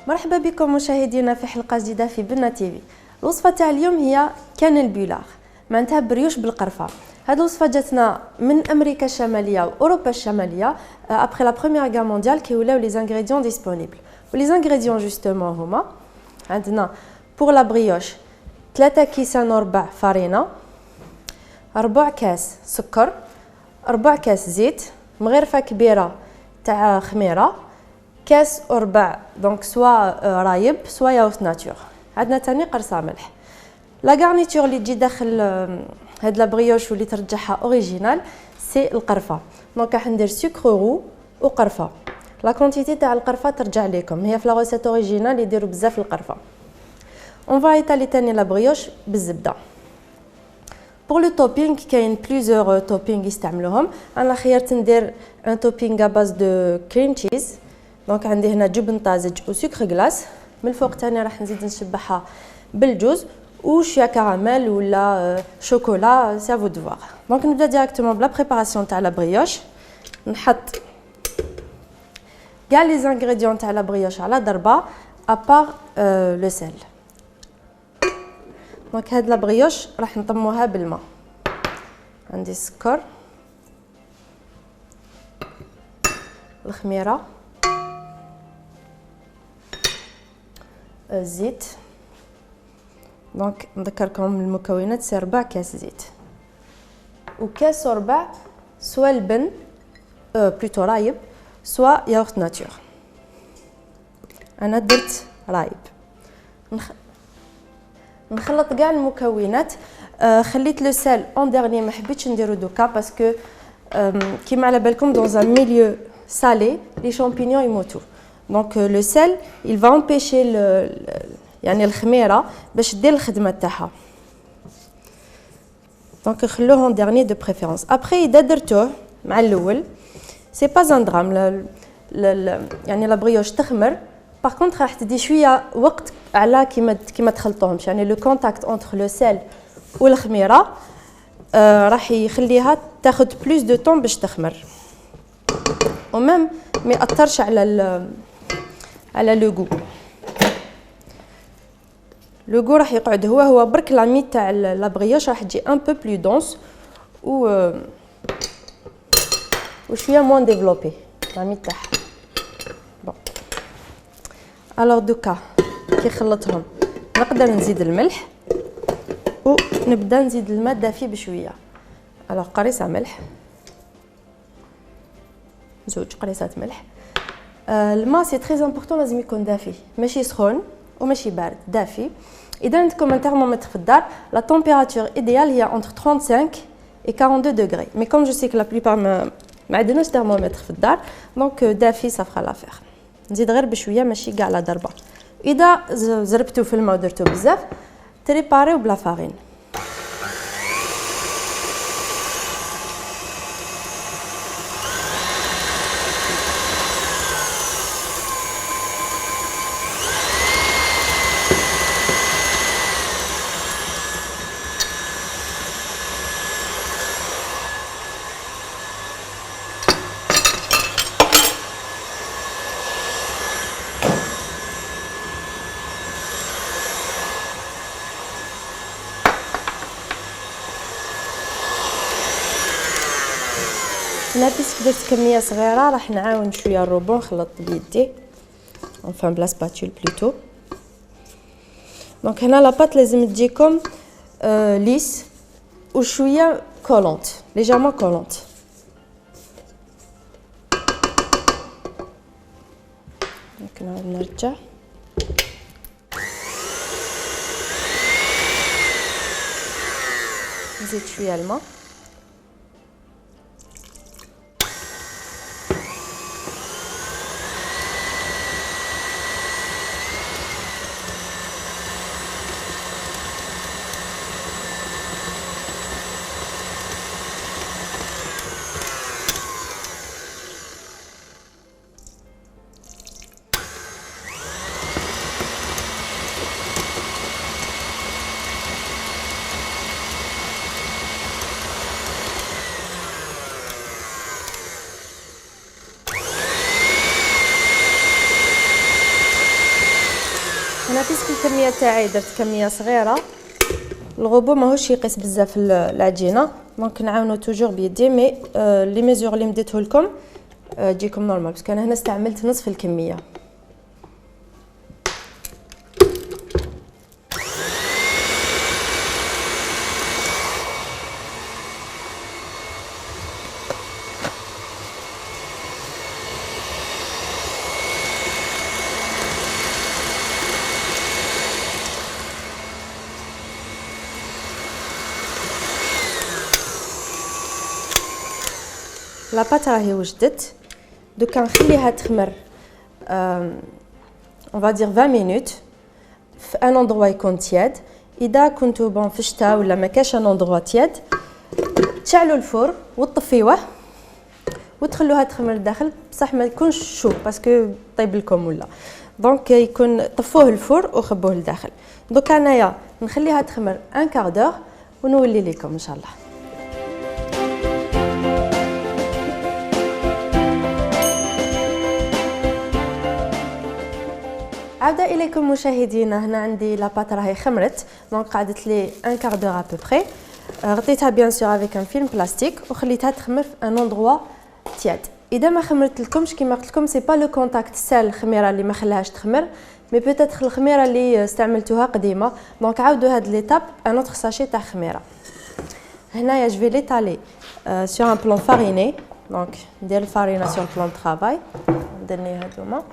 مرحبا بكم مشاهدينا في حلقه جديده في بنا تيفي. الوصفه تاع اليوم هي كان البيلاغ، معناتها بريوش بالقرفه. هذه الوصفه جاتنا من امريكا الشماليه واوروبا الشماليه ابري لا بروميير غير مونديال كي ولاو لي انغريديون ديسپونيبل. ولي انغريديون جوستومون هما عندنا بور لا بريوش 3 كيسان وربع فارينه، 4 كاس سكر، 4 كاس زيت، مغرفه كبيره تاع خميره، كاس وربع دونك سوا رايب سوا ياغورت ناتور. عندنا تاني قرصه ملح. لا غارنيتور اللي تجي داخل هاد لا بريوش واللي ترجعها اوريجينال سي القرفه. دونك راح ندير سكر رو وقرفه. لا كونتيتي تاع القرفه ترجع لكم، هي في لا روسيت اوريجينال يديروا بزاف القرفه. اون فا ايطالي تاني لا بريوش بالزبده. بور لو توبينغ كاين بليزيور توبينغ يستعملوهم. انا خيرت ندير ان توبينغ ا باز دو كريم تشيز. دونك عندي هنا جبن طازج وسكر غلاس. من الفوق تاني راح نزيد نشبعها بالجوز وشويه كراميل ولا شوكولا سي فو دوار. دونك نبدا ديريكتومون بلا بريباراسيون تاع لا بريوش. نحط كاع لي زانغريديون تاع لا بريوش على ضربه ابار لو سيل. دونك هاد لا بريوش راح نطموها بالماء. عندي السكر، الخميره، الزيت. دونك نذكركم المكونات سي 4 كاس زيت وكاس وربع سوا لبن بلوتو رايب سوا ياغورت ناتور. انا درت رايب. نخلط كاع المكونات. خليت لو سيل اون ديرني، ما حبيتش نديرو دوكا باسكو كيما على بالكم dans un milieu salé les champignons يموتوا. دونك لو سيل il va empêcher يعني الخميره باش دير الخدمه تاعها. دونك نخلوه اون ديرني دو بريفيرونس. ابري اذا درتوه مع الاول سي با ان درام، يعني لا بريوش تخمر. باغ كونطخ راح تدي شويه وقت على كيما تخلطوهمش، يعني لو كونتاكت اونتر لو سيل والخميره راح يخليها تاخذ بلوس دو طون باش تخمر. ومام ما ياثرش على لو غو. لو غو راح يقعد هو برك لامي تاع لا بريوش راح تجي ان بو بلو دونس وشويه موان ديفلوبي لامي تاعها. بون الوغ دوكا كي خلطهم نقدر نزيد الملح ونبدا نزيد الماء دافي بشويه. الوغ قريصه ملح، 2 قريصات ملح. الماء سي تري امبورطون، لازم يكون دافي ماشي سخون وماشي بارد، دافي. اذا عندكم ان ترمومتر في الدار لا تمبيراتور ايديال هي انتر 35 و 42 دوغري، مي كوم جو سي كو لا بليبار ما عندناش ترمومتر في الدار دونك دافي صافخه لافير. نزيد غير بشويه ماشي كاع على ضربه. اذا زربتو في الماء ودرتو بزاف تريباريو بلا فارين. هنا بيسك درت كميه صغيره راح نعاون شويه الروبون نخلط بيدي اونفان بلا سباتول بلوتو. دونك هنا لاباط لازم تجيكم ليس وشويه كولونت ليجيرمون كولونت. دونك نعاود نرجع نزيد شويه الماء. بيسك الكميه تاعي درت كميه صغيره، الغوبو ماهوش يقيس بزاف العجينه، دونك نعاونو توجور بيدي، مي لي ميزور اللي مديته لكم تجيكم نورمال، باسكو انا هنا استعملت نصف الكميه. لاباط راهي وجدت، دوكا نخليها تخمر on va dire 20 minutes في ان اندروا يكون تياد. اذا كنتو بون في الشتاء ولا ما كاش ان اندروا تياد، تشعلوا الفور وتطفيوه وتخلوها تخمر الداخل، بصح ما يكونش شو باسكو طيب لكم ولا، دونك يكون طفوه الفور وخبوه لداخل. دوكا انايا نخليها تخمر ان كار دور ونولي لكم ان شاء الله. عودة اليكم مشاهدينا، هنا عندي لاباط راهي خمرت، دونك قعدت لي ان كار دور ا بوبري. غطيتها بيان سور افيك ان فيلم بلاستيك وخليتها تخمر في ان اندروا تياد. اذا ما خمرت لكمش كيما قلت لكم، سي با لو كونتاكت سال الخميره اللي ما خلاهاش تخمر، مي بوتيتر الخميره اللي استعملتوها قديمه، دونك عاودوا هاد ليتاب ان اوتر ساشي تاع خميره. هنايا جو في ليتالي سور ان بلون فاريني، دونك ندير الفارينه سور بلون طرافاي، نديرني هادوما.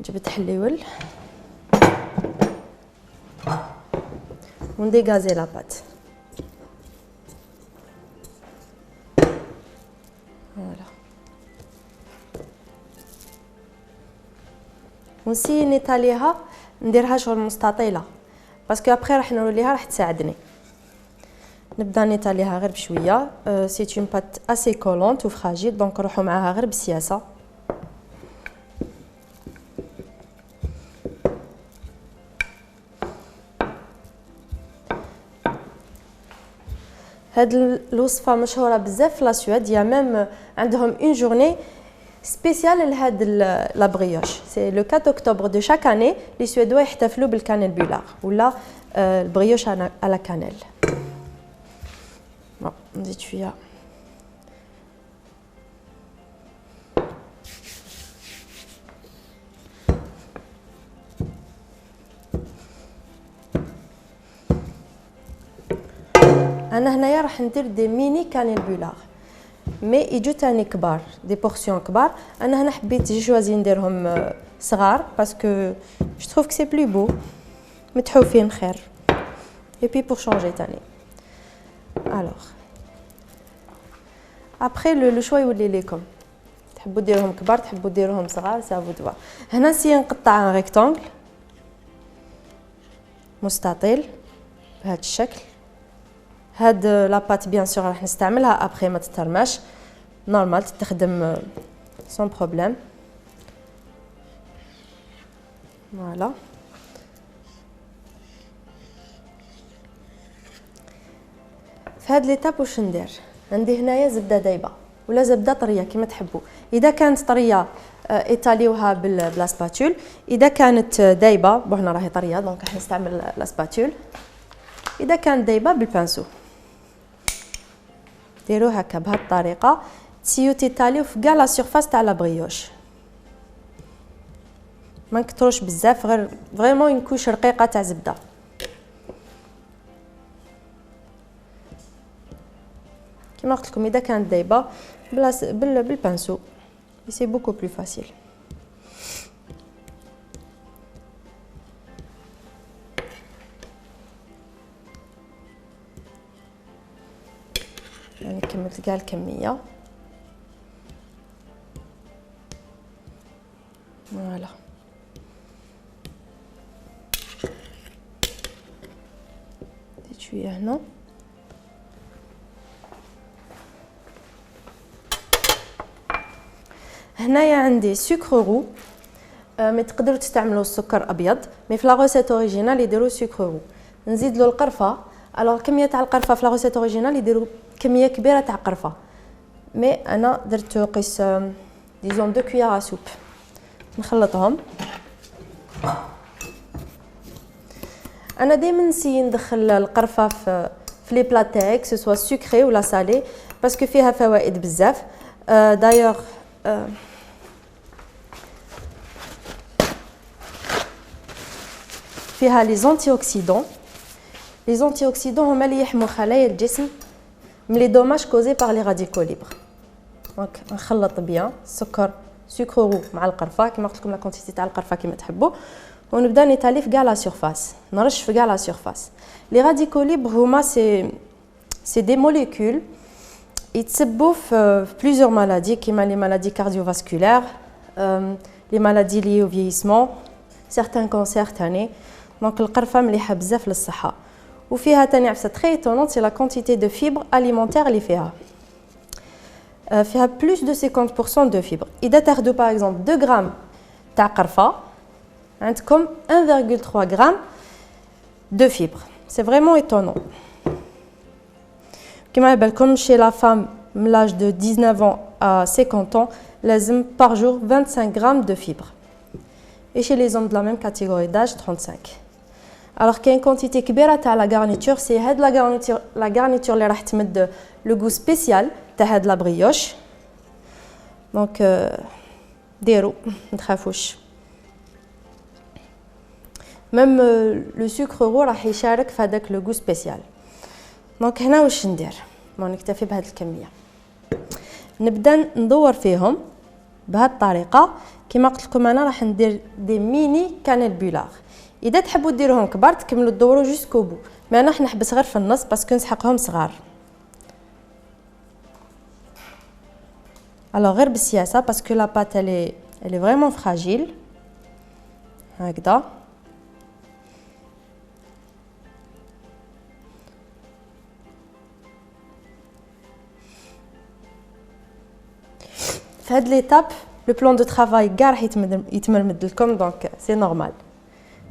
جبت حليول ونديغازي لاباط. فوالا ونسي نيطاليها، نديرها شغل مستطيله باسكو ابخي راح نوليها راح تساعدني. نبدا نيطاليها غير بشويه، سي اون بات اسي كولونت و فراجيل، دونك نروحوا معاها غير بالسياسه. هاد الوصفه مشهوره بزاف في لاسويد، يا ميم عندهم اون جورني سبيسيال لهاد لا بريوش، سي لو 4 اكتوبر دو شاك اني لي سويدوا يحتفلوا بالكانيل بولار ولا البريوش على كانيل. بون نزيد شويه انا هنايا راح ندير دي ميني كانيل بولار، مي يجو تاني كبار، دي بورسيون كبار. انا هنا حبيت جي شوازي نديرهم صغار باسكو جو تروف كو سي بلو بو، متحوفين خير، اي بي بور شونجي تاني. الوغ ابخي لو شوا يولي ليكم، تحبوا ديروهم كبار تحبوا ديروهم صغار، سا فو دوا. هنا سي نقطع ان ريكتانغل مستطيل بهذا الشكل. هاد لاباط بيان سور راح نستعملها ابخي ما تترماش، نورمال تستخدم سون بروبليم. فوالا في هاد ليتاب واش ندير، عندي هنايا زبده دايبه ولا زبده طريه كيما تحبوا. اذا كانت طريه ايطاليوها بلا سباتول، اذا كانت دايبه بوحنا راهي طريه دونك راح نستعمل لا سباتول، اذا كانت دايبه بالبانسو. ديروا هكا بهذه الطريقه، تسيو تيطاليو في كاع لا سيرفاس تاع لا بريوش، ما نكثروش بزاف، غير فريمون اون كوش رقيقه تاع زبده. كما قلت لكم اذا كانت دايبه بالبانسو سي بوكو بلو فاسيل. يعني كملت كاع الكميه. فوالا زيد شويه هنا. هنايا عندي سكر رو، مي تقدروا تستعملوا السكر ابيض، مي في لا روسيت اوريجينال يديروا سكر رو. نزيد له القرفه الوغ كميه تاع القرفه في لا روسيت اوريجينال يديروا كميه كبيره تاع قرفه، مي انا درت قيس ديزون 2 كويار سوب. نخلطهم. انا دائما نسي ندخل القرفه في لي بلا تاعي سواء سكري ولا سالي باسكو فيها فوائد بزاف. دايوغ فيها لي زونتي اوكسيدون. لي زونتي اوكسيدون هما اللي يحموا خلايا الجسم من لي دوماج كوزي بار لي راديكو ليبر. دونك نخلط بيان السكر سكرو مع القرفه كيما قلت لكم لا كونتيتي تاع القرفه كيما تحبوا، ونبدا نيطالي في كاع لا سيرفاس، نرش في كاع لا سيرفاس. لي راديكو ليبر هما سي دي موليكول يتسبوا في بليزيور مالادي كيما لي مالادي كارديوفاسكولير، لي مالادي لي او فييسمون، سيغتان كونسير تاني. دونك القرفه مليحه بزاف للصحه. وفيها تاني عفسه تري ايتونونت سي لا كونتيتي دو فيبر اليمونتير اللي فيها. فيها بلوس دو 50% دو فيبر. اذا تاخذوا باغ اكزومبل 2 غرام تاع قرفه عندكم 1,3 غرام دو فيبر. سي فريمون ايتونون. كيما بالكم شي لا فام من لاج دو 19 ans à 50 ans لازم par jour 25 غرام دو فيبر. et chez les hommes de la même catégorie d'âge 35. alors كاين كونتيتي كبيره تاع لا غارنيتور، سي هاد لا غارنيتور اللي راح تمد لو غو سبيسيال تاع هاد لا بريوش. دونك ديروا ما تخافوش. ميم لو سكر راح يشارك في هذاك لو غو سبيسيال. دونك هنا واش ندير؟ نكتفي بهاد الكميه. نبدا ندور فيهم بهاد الطريقه. كما قلت لكم انا راح ندير دي ميني كانيل بولاغ. اذا تحبوا ديروهم كبار تكملوا تدوروا جوسكو بو، مي انا نحبس غير في النص باسكو نسحقهم صغار. الوغ غير بالسياسه باسكو لا بات الي فريمون فراجيل. هكذا في هاد ليتاب لو بلان دو طرافاي كاع راح يتمرمد لكم، دونك سي نورمال.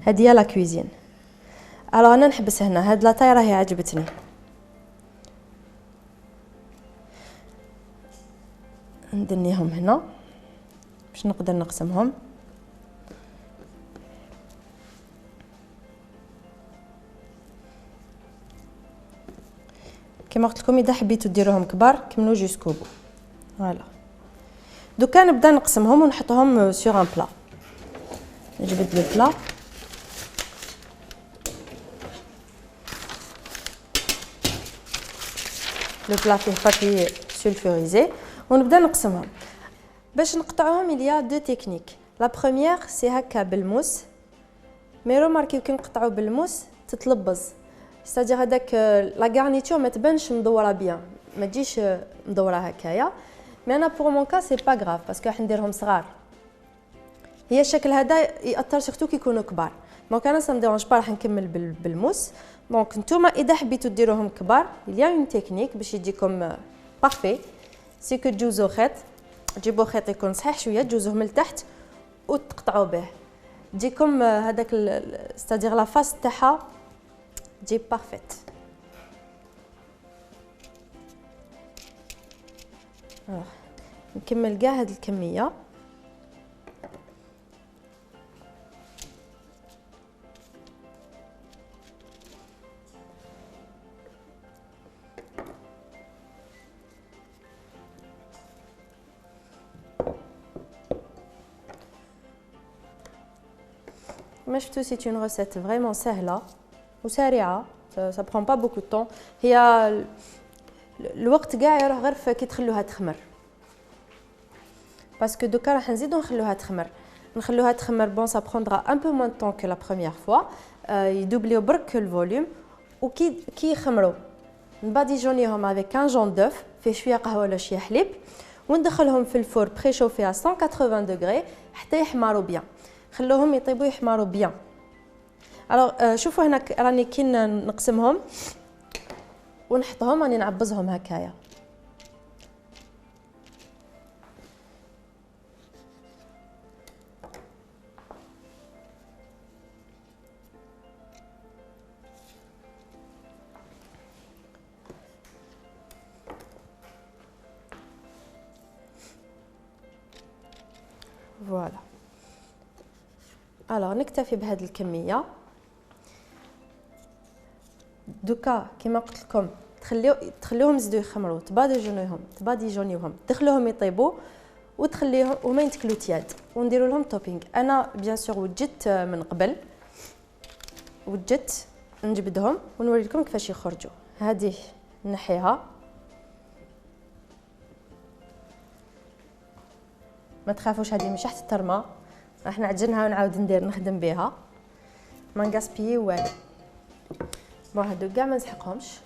هادي هي لا كويزين. الوغ انا نحبس هنا. هاد لا طاي راهي عجبتني. ندنيهم هنا باش نقدر نقسمهم. كما قلت لكم اذا حبيتوا ديروهم كبار كملوا جوسكو بو. فوالا دوكا نبدا نقسمهم ونحطهم سور ان بلا. نجبد لو بلا. لو بلا فيه بابي سولفوريزي ونبدا نقسمهم. باش نقطعوهم اليا دو تكنيك. لا بروميير سي هكا بالموس، مي روماركيو كي نقطعو بالموس تتلبز، ستادير هذاك لا غارنيتور ما تبانش مدوره بيان، ما تجيش مدوره هكايا. مي انا بور مون كا سي با غراف باسكو راح نديرهم صغار. هي الشكل هذا ياثر سورتو كي يكونوا كبار. دونك انا سا مديرونج با راح نكمل بالموس. دونك نتوما اذا حبيتو ديروهم كبار اليا اون تكنيك باش يجيكم بارفي، سي كو تجوزو خيط، تجيبو خيط يكون صحيح شويه تجوزوه من التحت وتقطعوا به، تجيكم هذاك ستادير لا فاس تاعها تجي بارفيت. نكمل كاع هاد الكميه. كما شفتوا سي اون ريسيت فريمون سهله وسريعه، ça prend pas beaucoup de temps. هي الوقت كاع يروح غير كي تخلوها تخمر، باسكو دوكا راح نزيدو نخلوها تخمر. بون ça prendra un peu moins de temps que la première fois. يدوبليو برك الفوليوم. وكي يخمروا نباديجونيهم افيك ان جون دوف فيه شويه قهوه ولا شويه حليب، وندخلهم في الفور بريشوفي à 180 دوغري حتى يحمروا بيان. خلوهم يطيبوا يحمروا بيان. الوغ شوفوا هنا راني كي نقسمهم ونحطهم راني نعبزهم هكايا. فوالا. الوغ نكتفي بهذه الكميه. دوكا كما قلت لكم تخليوهم يزيدوا يخمروا، تباديجونيوهم، تخلوهم يطيبوا وتخليهم وما يتكلوا تياد، ونديروا لهم توبينغ. انا بيان سور وجدت من قبل، وجدت نجبدهم ونوري لكم كيفاش يخرجوا. هذه نحيها، ما تخافوش هذه مش حتى ترمى، راح نعجنها ونعاود نخدم بها، ما نغاسبيي والو. بون هادو كاع ما نسحقهمش.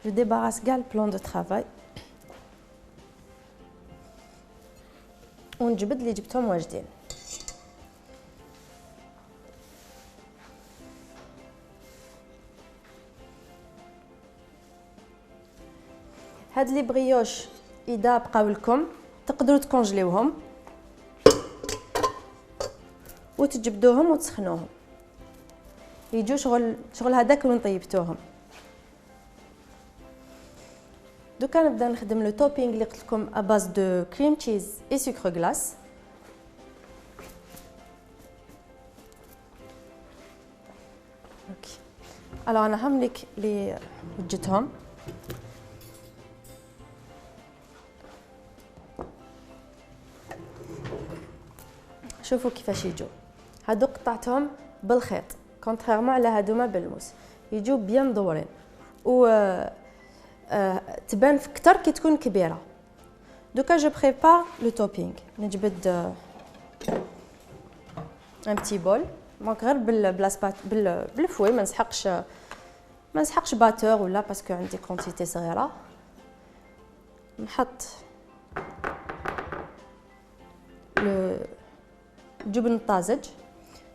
جو ديباراس كاع البلان دو طرافاي ونجبد اللي جبتهم واجدين. هاد لي بريوش اذا بقاو لكم تقدروا تكونجليوهم وتجبدوهم وتسخنوهم، يجوا شغل هذاك وين طيبتوهم. دوكا نبدا نخدم لو توبينغ اللي قلت لكم اباز دو كريم تشيز اي سكر غلاس. اوكي الو انا هملك لي وجدتهم. شوفوا كيفاش يجوا، هادو قطعتهم بالخيط كونتريرمون على هادوما بالموس، يجوا بيان مدورين و تبان كتر كي تكون كبيره. دوكا جو بريبار لو توبينغ. نجبد ان بتي بول، دونك غير بالفوي، ما نسحقش باتور ولا باسكو عندي كونتيتي صغيره. نحط جبن طازج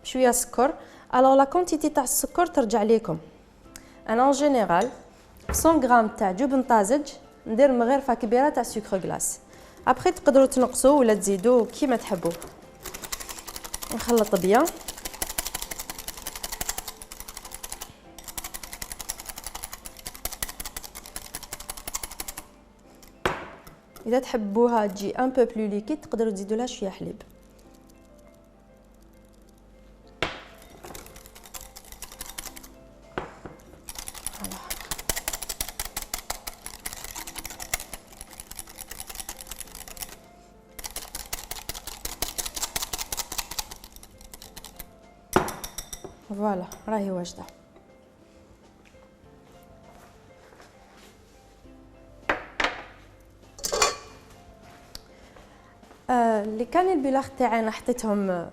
بشويه سكر. الوغ لا كونتيتي تاع السكر ترجع ليكم. انا اون جينيرال 100 غرام تاع جبن طازج ندير مغرفه كبيره تاع سكر غلاس. ابري تقدروا تنقصوا ولا تزيدوا كيما تحبوا. نخلط بيان. اذا تحبوها تجي ان بو بلو ليكيد تقدروا تزيدوا لها شويه حليب. فوالا راهي واجده. اللي كان البلاغ تاعي انا حطيتهم،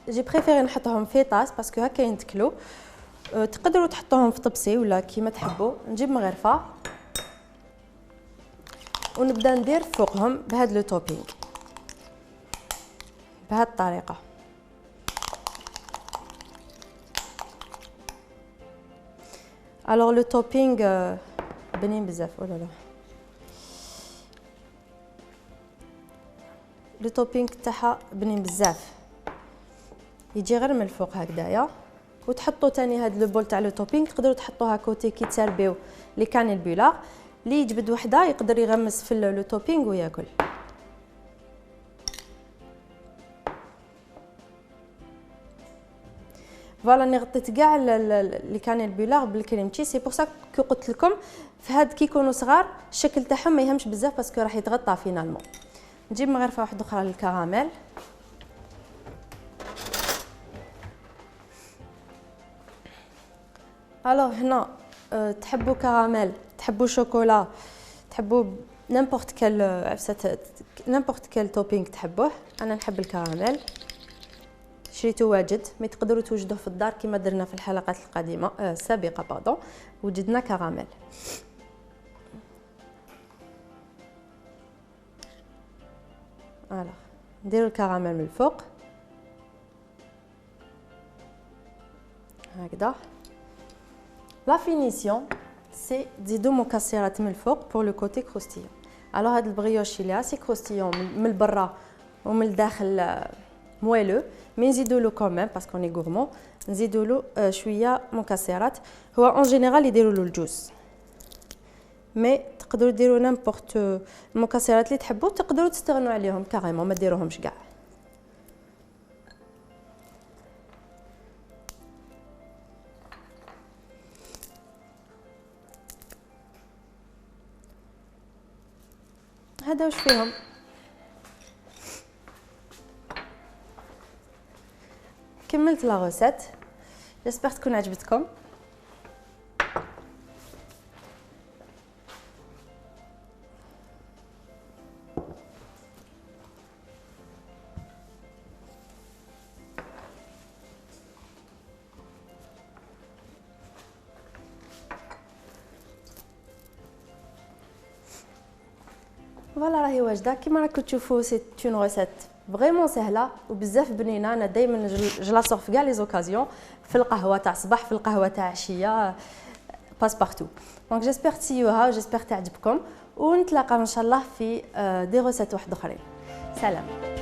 جي بريفيري نحطهم في طاس باسكو هكا ينتكلوا. تقدروا تحطوهم في طبسي ولا كيما تحبوا. نجيب مغرفه ونبدا ندير فوقهم بهذا لو توبينغ بهذه الطريقه. الوغ لو توبينغ بنين بزاف ولا لا. لو توبينغ تاعها بنين بزاف، يجي غير من الفوق هكذايا. وتحطوا تاني هاد لو بول تاع لو توبينغ تقدروا تحطوها كوتي كي تسربيو لي كان البيلاغ. اللي يجبد وحده يقدر يغمس في لو توبينغ وياكل. فوالا ني غطيت كاع اللي كان البيلاغ بالكريم تشيز. سي بور سا كي قلت لكم في هاد كي يكونوا صغار الشكل تاعهم ما يهمش بزاف باسكو راح يتغطى فينالمون. نجيب مغرفه واحده اخرى للكراميل. الوغ هنا تحبوا كراميل، تحبوا شوكولا، تحبوا نيمبورط كال عفسه، نيمبورط كال توبينغ تحبوه. انا نحب الكراميل، شريته واجد، ما تقدروا توجدوه في الدار كما درنا في الحلقات القديمه السابقه باردون. وجدنا كراميل. فوالا نديروا الكراميل من الفوق هكذا. لا فينيسيون سي تزيدوا مكسرات من الفوق بور لو كوتي كروستيون. الوغ هاد البريوش اللي سي كروستيون من البرا ومن الداخل مويلو، مي نزيدوا له كوميم باسكو ني غورمون، نزيدوا له شويه مكسرات. هو اون جينيرال يديروا له الجوز، مي تقدروا ديروا نيمبورط المكسرات اللي تحبوا، تقدروا تستغنوا عليهم كاريمون ما ديروهمش كاع. هذا واش فيهم. كملت لا غوسيت، جيسبر تكون عجبتكم. فوالا راهي واجده كيما راكم تشوفوا. سي اون غوسيت فريمون سهله وبزاف بنينه. انا دائما جلاصوغ في كاع لي زوكازيون، في القهوه تاع الصباح، في القهوه تاع عشيه، باس بارتو. دونك جيسبر تسيوها وجيسبر تعجبكم، ونتلاقاو ان شاء الله في دي غوسيت واحد اخرين. سلام.